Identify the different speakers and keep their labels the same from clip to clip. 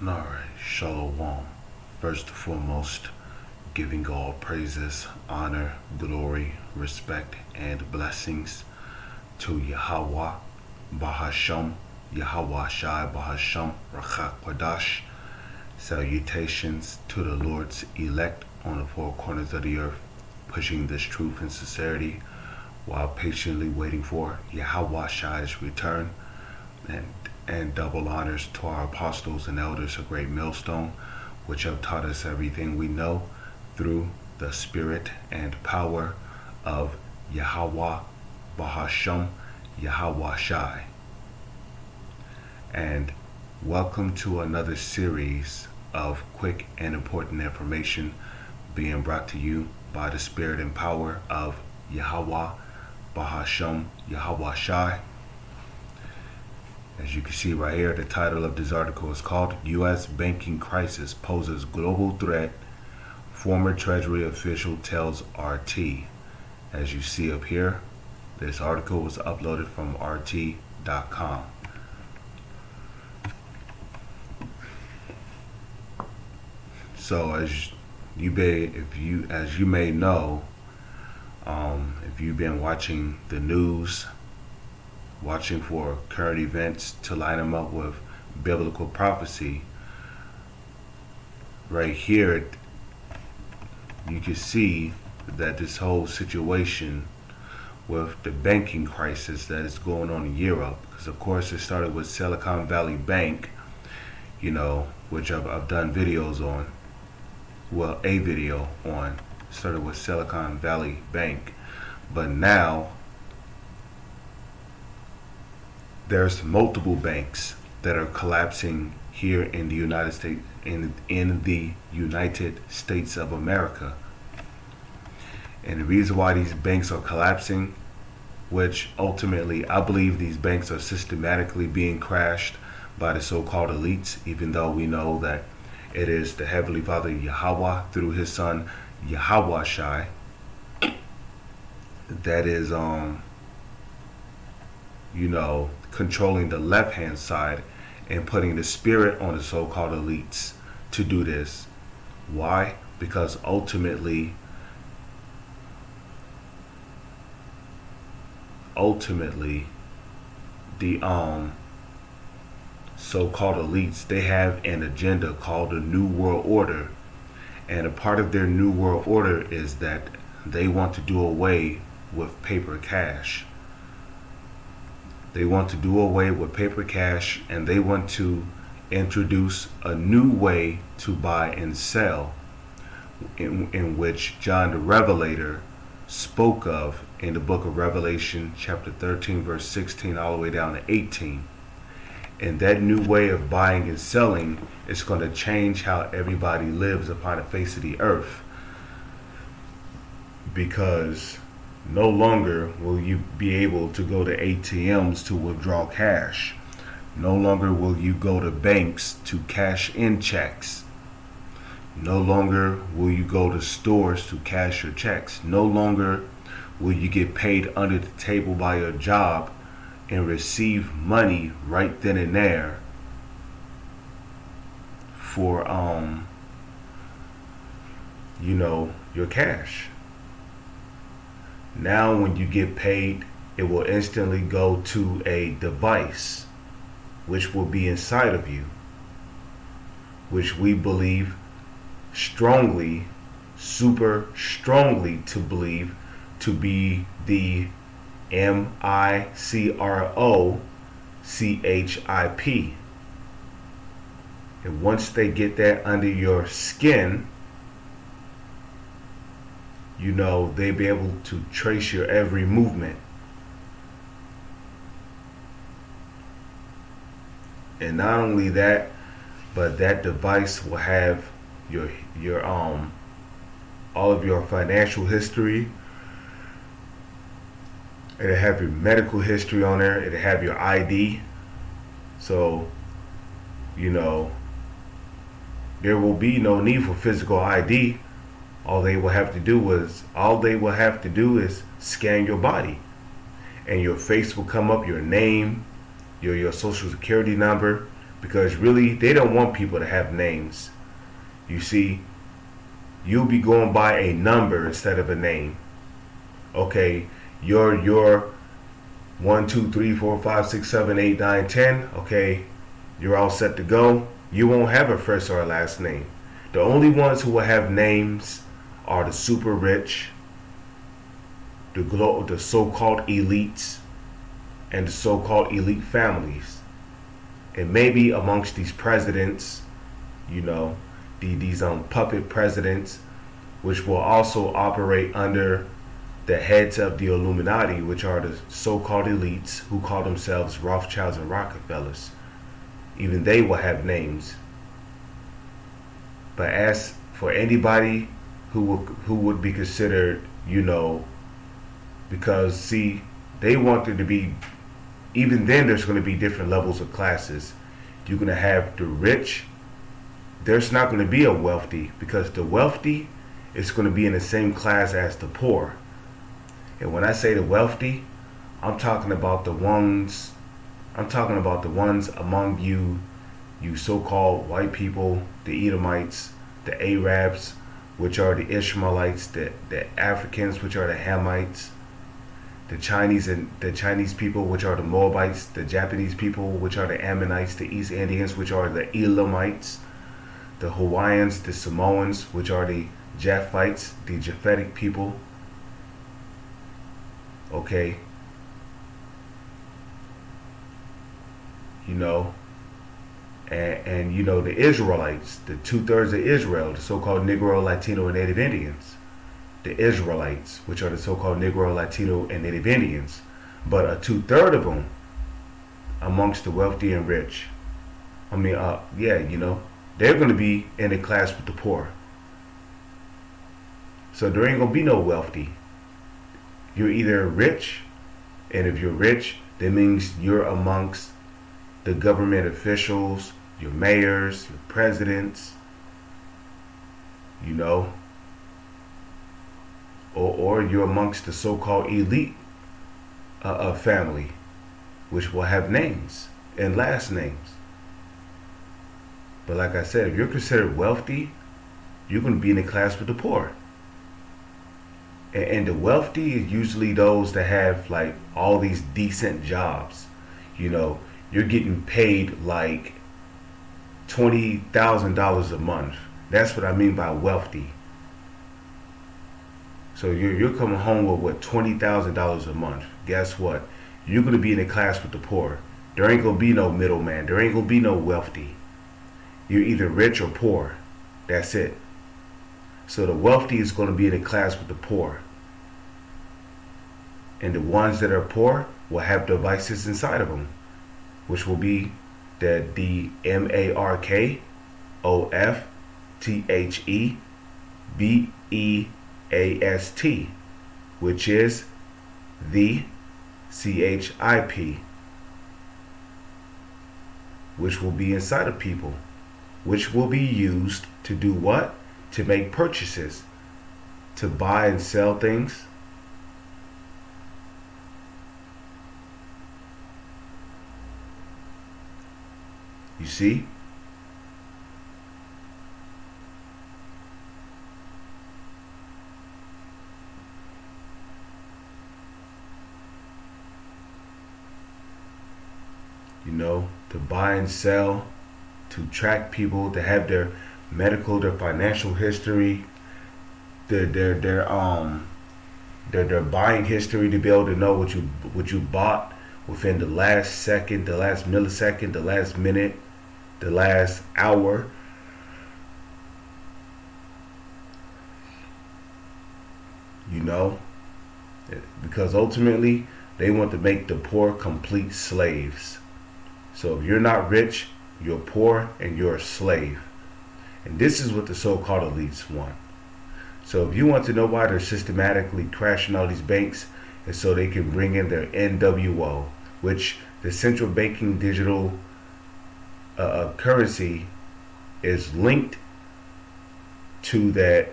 Speaker 1: Alright, Shalom. First and foremost, giving all praises, honor, glory, respect, and blessings to Yahweh, Bahasham, Yahweh Shai, Bahasham, Rachak Quadash. Salutations to the Lord's elect on the four corners of the earth, pushing this truth and sincerity while patiently waiting for Yahweh Shai's return. And double honors to our apostles and elders of Great Millstone, which have taught us everything we know through the spirit and power of Yahweh Bahasham, Yahweh Shai. And welcome to another series of quick and important information being brought to you by the spirit and power of Yahweh Bahasham, Yahweh Shai. As you can see right here, the title of this article is called U.S. Banking Crisis Poses Global Threat, Former Treasury Official Tells RT. As you see up here, this article was uploaded from RT.com. So as you may know, if you've been watching the news, watching for current events to line them up with biblical prophecy, right here you can see that this whole situation with the banking crisis that is going on in Europe, because of course it started with Silicon Valley Bank, which I've done videos on, a video on, started with Silicon Valley Bank, but now there's multiple banks that are collapsing here in the United States, in the United States of America. And the reason why these banks are collapsing, which ultimately I believe these banks are systematically being crashed by the so-called elites, even though we know that it is the Heavenly Father Yahweh through his son Yahweh Shai that is controlling the left-hand side and putting the spirit on the so-called elites to do this. Why? Because ultimately, the so-called elites, they have an agenda called the New World Order, and a part of their New World Order is that they want to do away with paper cash. They want to do away with paper cash, and they want to introduce a new way to buy and sell, in which John the Revelator spoke of in the book of Revelation, chapter 13, verse 16, all the way down to 18. And that new way of buying and selling is going to change how everybody lives upon the face of the earth, because no longer will you be able to go to ATMs to withdraw cash. No longer will you go to banks to cash in checks. No longer will you go to stores to cash your checks. No longer will you get paid under the table by your job and receive money right then and there for your cash. Now when you get paid, it will instantly go to a device which will be inside of you, which we believe strongly, super strongly to believe to be the microchip. And once they get that under your skin, they be able to trace your every movement. And not only that, but that device will have your all of your financial history. It'll have your medical history on there. It'll have your ID. So, there will be no need for physical ID. All they will have to do is scan your body, and your face will come up, your name, your social security number, because really they don't want people to have names. You see, you'll be going by a number instead of a name. Okay, your 1, 2, 3, 4, 5, 6, 7, 8, 9, 10. Okay, you're all set to go. You won't have a first or a last name. The only ones who will have names are the super rich, the so-called elites, and the so-called elite families. And maybe amongst these presidents, you know, these puppet presidents, which will also operate under the heads of the Illuminati, which are the so-called elites who call themselves Rothschilds and Rockefellers. Even they will have names. But as for anybody who would be considered, you know, because see, they want there to be, even then there's going to be different levels of classes. You're going to have the rich. There's not going to be a wealthy, because the wealthy is going to be in the same class as the poor. And when I say the wealthy, I'm talking about the ones among you so-called white people, the Edomites, the Arabs, which are the Ishmaelites, the Africans, which are the Hamites, the Chinese people, which are the Moabites, the Japanese people, which are the Ammonites, the East Indians, which are the Elamites, the Hawaiians, the Samoans, which are the Japhites, the Japhetic people. Okay. You know, and you know, the Israelites, the 2/3 of Israel, the so-called Negro, Latino, and Native Indians. The Israelites, which are the so-called Negro, Latino, and Native Indians. But a 2/3 of them amongst the wealthy and rich. I mean, you know, they're going to be in a class with the poor. So there ain't going to be no wealthy. You're either rich, and if you're rich, that means you're amongst the government officials, your mayors, your presidents, you know, or you're amongst the so-called elite family, which will have names and last names. But like I said, if you're considered wealthy, you're going to be in a class with the poor. And the wealthy is usually those that have like all these decent jobs. You know, you're getting paid like $20,000 a month. That's what I mean by wealthy. So you're coming home with what, $20,000 a month. Guess what? You're gonna be in a class with the poor. There ain't gonna be no middleman. There ain't gonna be no wealthy. You're either rich or poor. That's it. So the wealthy is gonna be in a class with the poor. And the ones that are poor will have devices inside of them, which will be the MARKOFTHEBEAST, which is the CHIP, which will be inside of people, which will be used to do what? To make purchases, to buy and sell things. You see? You know, to buy and sell, to track people, to have their medical, their financial history, their buying history, to be able to know what you bought within the last second, the last millisecond, the last minute, the last hour. You know, because ultimately they want to make the poor complete slaves. So if you're not rich, you're poor and you're a slave. And this is what the so-called elites want. So if you want to know why they're systematically crashing all these banks, and so they can bring in their NWO, which the central banking digital currency is linked to that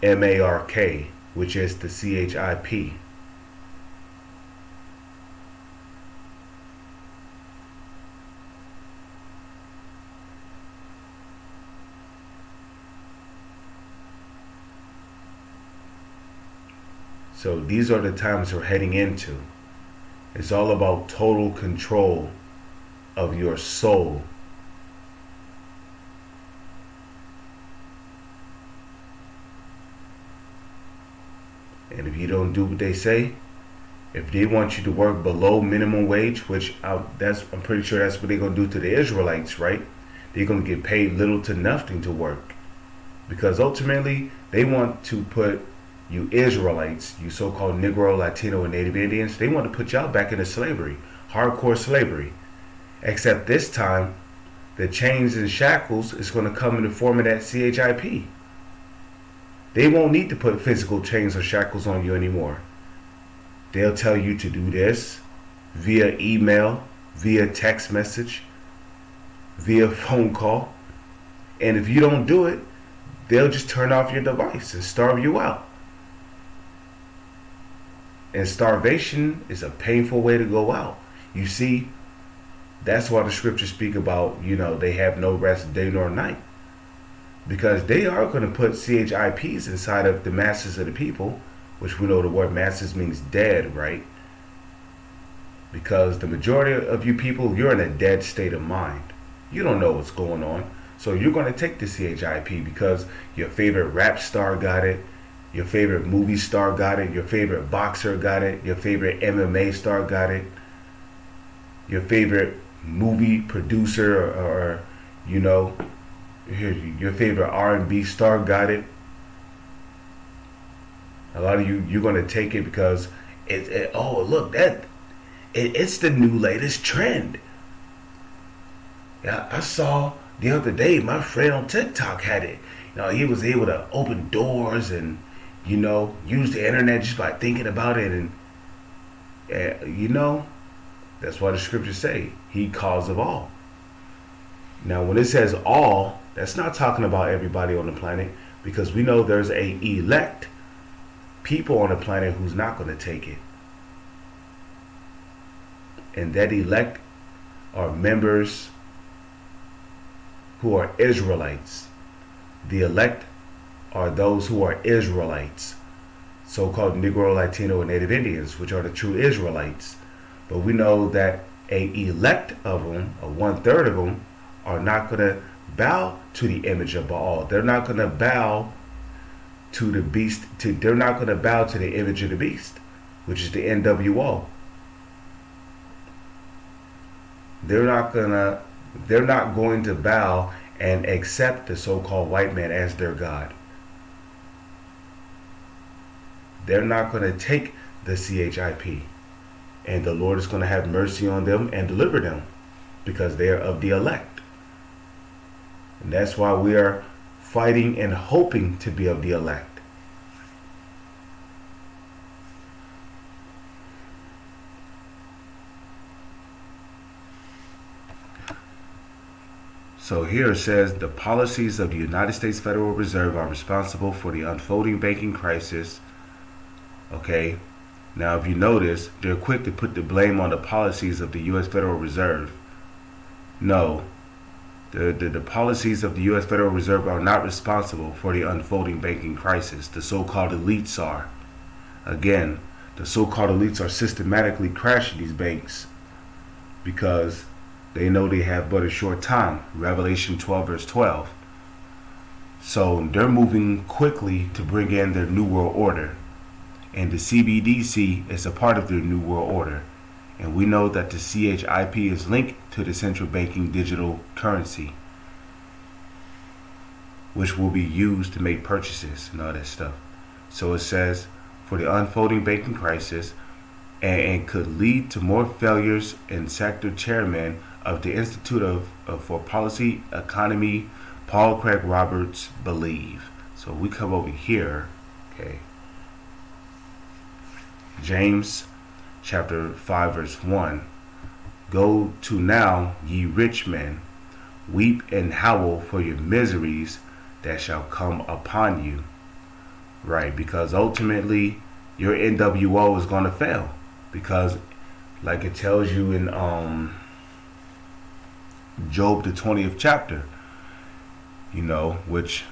Speaker 1: MARK, which is the CHIP. So these are the times we're heading into. It's all about total control of your soul. And if you don't do what they say, if they want you to work below minimum wage, which I'm pretty sure that's what they're going to do to the Israelites, right? They're going to get paid little to nothing to work. Because ultimately, they want to put you Israelites, you so-called Negro, Latino, and Native Indians, they want to put y'all back into slavery, hardcore slavery. Except this time, the chains and shackles is going to come in the form of that CHIP. They won't need to put physical chains or shackles on you anymore. They'll tell you to do this via email, via text message, via phone call. And if you don't do it, they'll just turn off your device and starve you out. And starvation is a painful way to go out. You see, that's why the scriptures speak about, they have no rest day nor night. Because they are going to put CHIPs inside of the masses of the people, which we know the word masses means dead, right? Because the majority of you people, you're in a dead state of mind. You don't know what's going on. So you're going to take the CHIP because your favorite rap star got it, your favorite movie star got it, your favorite boxer got it, your favorite MMA star got it, your favorite movie producer or your favorite R&B star got it. A lot of you're going to take it because it's the new latest trend. Yeah, I saw the other day my friend on TikTok had it. He was able to open doors and use the internet just by thinking about it, and that's why the scriptures say he cause of all. Now, when it says all, that's not talking about everybody on the planet, because we know there's a elect people on the planet who's not going to take it. And that elect are members who are Israelites. The elect are those who are Israelites, so-called Negro, Latino, and Native Indians, which are the true Israelites. But we know that a elect of them, or 1/3 of them, are not going to bow to the image of Baal. They're not going to bow to the beast. They're not going to bow to the image of the beast, which is the NWO. They're not going to bow and accept the so-called white man as their God. They're not going to take the CHIP. And the Lord is going to have mercy on them and deliver them, because they are of the elect. And that's why we are fighting and hoping to be of the elect. So here it says the policies of the United States Federal Reserve are responsible for the unfolding banking crisis. Okay. Now, if you notice, they're quick to put the blame on the policies of the U.S. Federal Reserve. No, the policies of the U.S. Federal Reserve are not responsible for the unfolding banking crisis. The so-called elites are. Again, the so-called elites are systematically crashing these banks because they know they have but a short time. Revelation 12 verse 12. So they're moving quickly to bring in their New World Order. And the CBDC is a part of their New World Order. And we know that the CHIP is linked to the central banking digital currency, which will be used to make purchases and all that stuff. So it says, for the unfolding banking crisis, and could lead to more failures, and sector chairman of the Institute for Policy Economy, Paul Craig Roberts, believe. So we come over here, okay. James chapter 5 verse 1. Go to now, ye rich men, weep and howl for your miseries that shall come upon you. Right, because ultimately your NWO is going to fail. Because like it tells you in Job the 20th chapter, which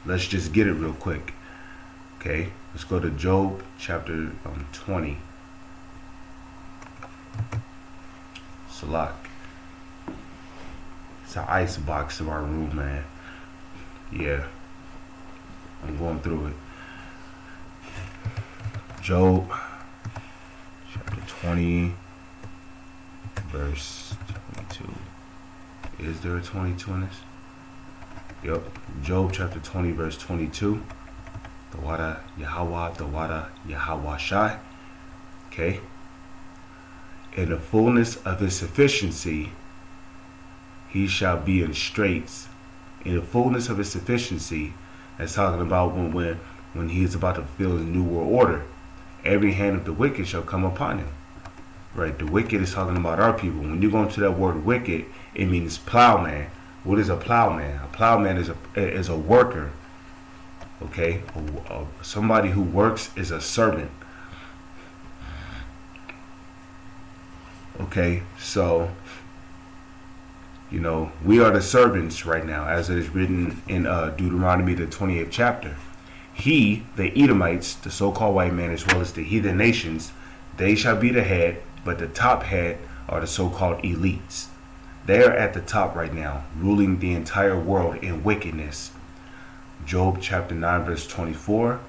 Speaker 1: let's just get it real quick. Okay. Let's go to Job chapter 20. Salak. It's an ice box in our room, man. Yeah, I'm going through it. Job chapter 20, verse 22. Is there a 22 in this? Yep. Job chapter 20, verse 22. The Wada Yahweh, the Wada Yahweh Shai. Okay. In the fullness of his sufficiency, he shall be in straits. In the fullness of his sufficiency, that's talking about when he is about to fulfill his new world order. Every hand of the wicked shall come upon him. Right? The wicked is talking about our people. When you go into that word wicked, it means plowman. What is a plowman? A plowman is a worker. Okay? Somebody who works is a servant. Okay? So, we are the servants right now, as it is written in Deuteronomy, the 28th chapter. He, the Edomites, the so-called white man, as well as the heathen nations, they shall be the head, but the top head are the so-called elites. They are at the top right now, ruling the entire world in wickedness. Job chapter 9, verse 24,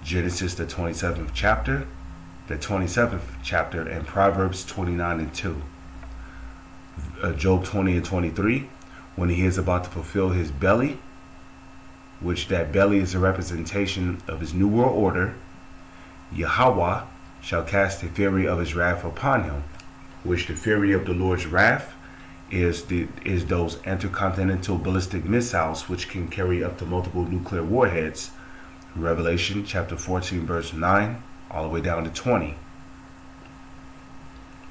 Speaker 1: Genesis the 27th chapter, and Proverbs 29 and 2. Job 20 and 23, when he is about to fulfill his belly, which that belly is a representation of his new world order, Yahweh shall cast the fury of his wrath upon him, which the fury of the Lord's wrath is those intercontinental ballistic missiles which can carry up to multiple nuclear warheads. Revelation chapter 14 verse 9 all the way down to 20.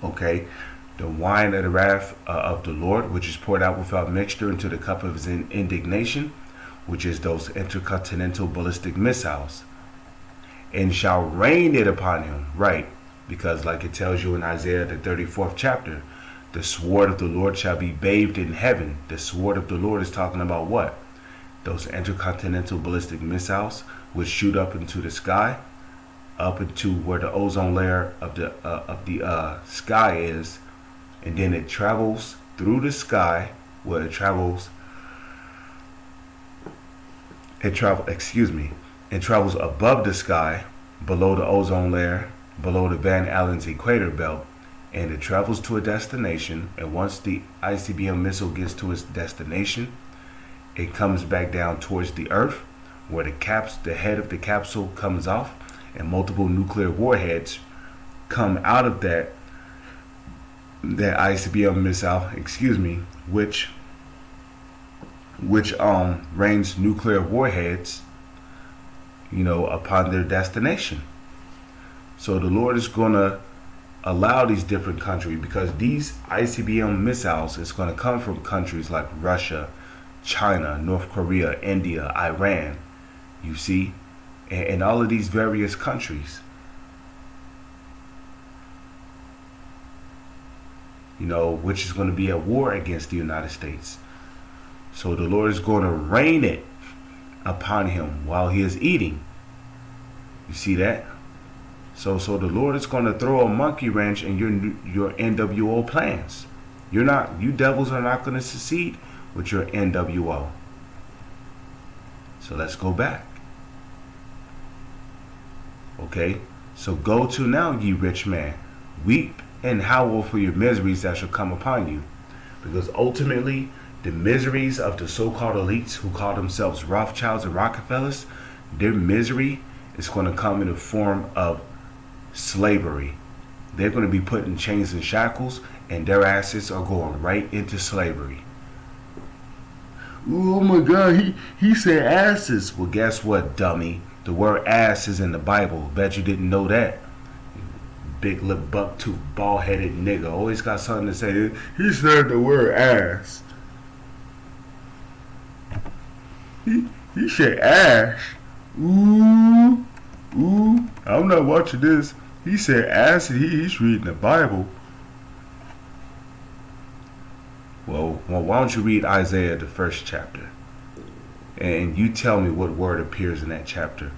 Speaker 1: Okay, the wine of the wrath of the Lord, which is poured out without mixture into the cup of his indignation, which is those intercontinental ballistic missiles, and shall rain it upon him. Right, because like it tells you in Isaiah the 34th chapter, the sword of the Lord shall be bathed in heaven. The sword of the Lord is talking about what? Those intercontinental ballistic missiles which shoot up into the sky, up into where the ozone layer of the sky is, and then it travels through the sky, where it travels above the sky, below the ozone layer, below the Van Allen's equator belt, and it travels to a destination. And once the ICBM missile gets to its destination, it comes back down towards the Earth, where the head of the capsule comes off, and multiple nuclear warheads come out of that ICBM missile, which rains nuclear warheads, upon their destination. So the Lord is going to allow these different countries, because these ICBM missiles is going to come from countries like Russia, China, North Korea, India, Iran, you see, and all of these various countries, which is going to be at war against the United States. So the Lord is going to rain it upon him while he is eating. You see that? So the Lord is going to throw a monkey wrench in your NWO plans. You devils are not going to succeed with your NWO. So let's go back. Okay? So go to now, ye rich man. Weep and howl for your miseries that shall come upon you. Because ultimately, the miseries of the so-called elites who call themselves Rothschilds and Rockefellers, their misery is going to come in the form of slavery. They're going to be put in chains and shackles, and their asses are going right into slavery. Oh my God, he said asses. Well, guess what, dummy? The word ass is in the Bible. Bet you didn't know that. Big lip, buck-tooth, bald-headed nigga. Always got something to say. He said the word ass. He said ass. Ooh. I'm not watching this. He said ass, and he's reading the Bible. Well, why don't you read Isaiah, the 1st chapter? And you tell me what word appears in that chapter.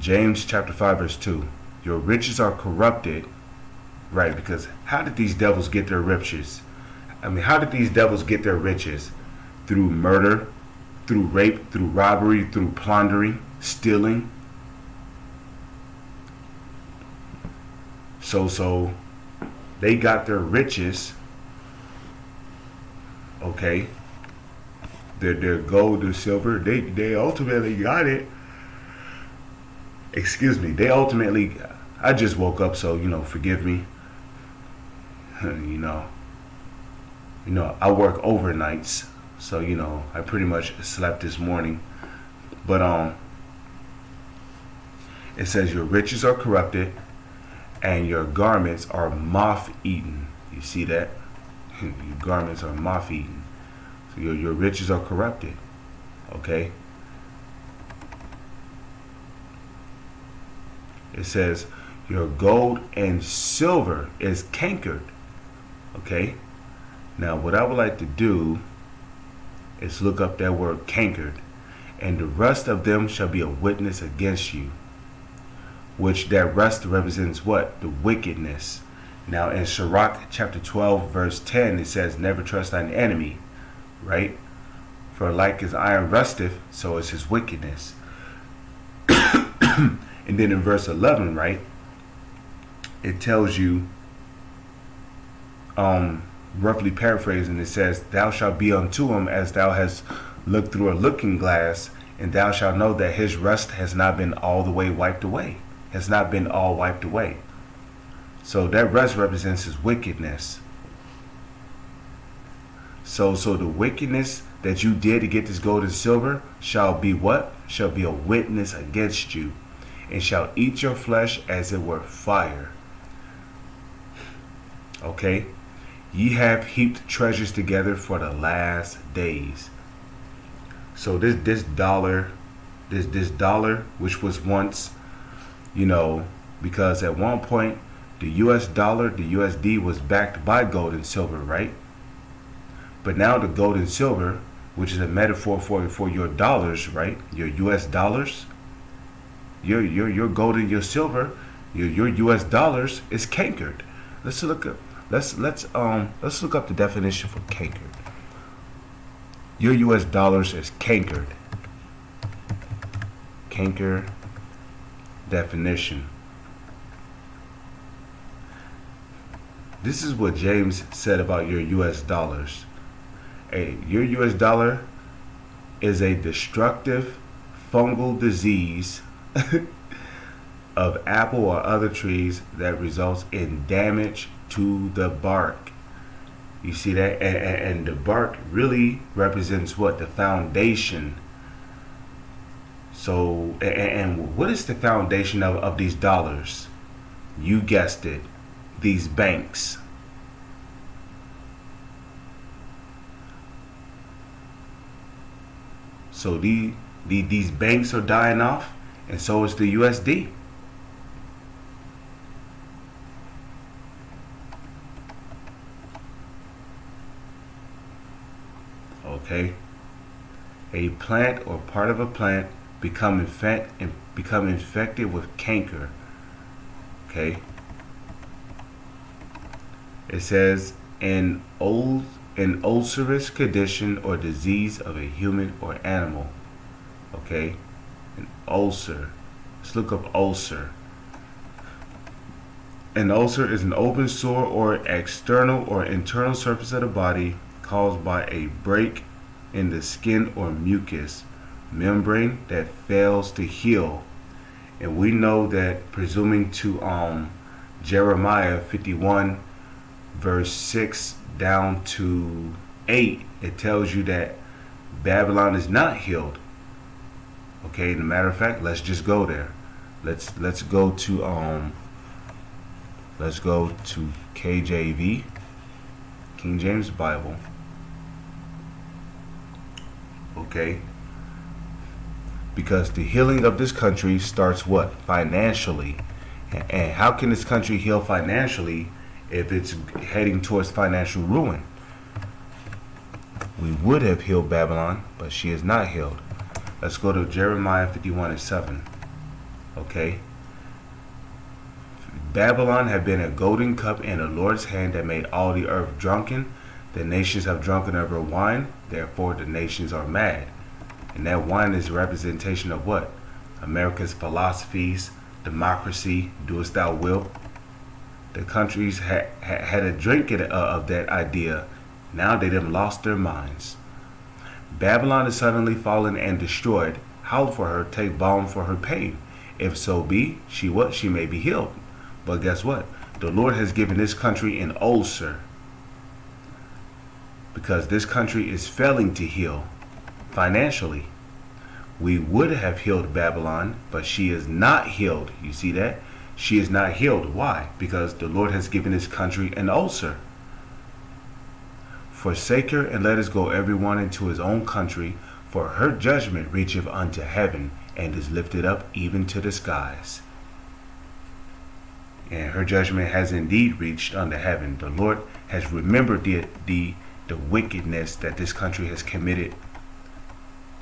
Speaker 1: James chapter 5 verse 2. Your riches are corrupted, right? Because how did these devils get their riches? I mean, how did these devils get their riches? Through murder, through rape, through robbery, through plundering, stealing. So they got their riches, okay? Their gold or silver, they ultimately got it. Excuse me, they ultimately, I just woke up, so, forgive me. I work overnights, so, I pretty much slept this morning. But, it says your riches are corrupted and your garments are moth-eaten. You see that? Your garments are moth-eaten. So your riches are corrupted. Okay? It says your gold and silver is cankered. Okay? Now what I would like to do is look up that word cankered. And the rest of them shall be a witness against you. Which that rest represents what? The wickedness. Now in Sirach chapter 12 verse 10 it says, never trust thine enemy. Right? For like as iron rusteth, so is his wickedness. And then in verse 11, right? It tells you, roughly paraphrasing, it says, thou shalt be unto him as thou hast looked through a looking glass, and thou shalt know that his rust has not been all the way wiped away. Has not been all wiped away. So that rust represents his wickedness. So the wickedness that you did to get this gold and silver shall be what? Shall be a witness against you, and shall eat your flesh as it were fire. Okay? Ye have heaped treasures together for the last days. So this dollar, which was once, because at one point the US dollar, the USD was backed by gold and silver, right? But now the gold and silver, which is a metaphor for your dollars, right? Your US dollars, your gold and your silver, your US dollars is cankered. Let's look up the definition for cankered. Your US dollars is cankered. Canker definition. This is what James said about your US dollars. Your US dollar is a destructive fungal disease of apple or other trees that results in damage to the bark. You see that? And the bark really represents what? The foundation. So, and what is the foundation of these dollars? You guessed it. These banks. So these banks are dying off, and so is the USD. Okay. A plant or part of a plant become infected with canker. Okay. It says an ulcerous condition or disease of a human or animal. Okay. An ulcer. Let's look up ulcer. An ulcer is an open sore or external or internal surface of the body caused by a break in the skin or mucus membrane that fails to heal. And we know that, presuming to Jeremiah 51 verse 6 down to 8, it tells you that Babylon is not healed. Okay, as a matter of fact, let's just go there. Let's go to KJV, King James Bible. Okay? Because the healing of this country starts what? Financially. And how can this country heal financially if it's heading towards financial ruin? We would have healed Babylon, but she is not healed. Let's go to Jeremiah 51 and 7. Okay? Babylon had been a golden cup in the Lord's hand that made all the earth drunken. The nations have drunken of her wine, therefore the nations are mad. And that wine is a representation of what? America's philosophies, democracy, do as thou wilt. The countries had a drink of that idea. Now they done lost their minds. Babylon is suddenly fallen and destroyed. Howl for her, take balm for her pain. If so be, she may be healed. But guess what? The Lord has given this country an ulcer. Because this country is failing to heal financially. We would have healed Babylon, but she is not healed. You see that? She is not healed. Why? Because the Lord has given this country an ulcer. Forsake her and let us go everyone into his own country, for her judgment reacheth unto heaven, and is lifted up even to the skies. And her judgment has indeed reached unto heaven. The Lord has remembered the wickedness that this country has committed,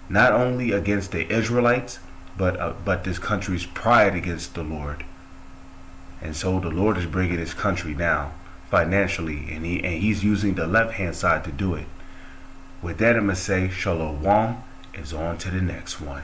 Speaker 1: not only against the Israelites, but this country's pride against the Lord. And so the Lord is bringing his country down financially, and he's using the left hand side to do it. With that, I'm going to say shalom is on to the next one.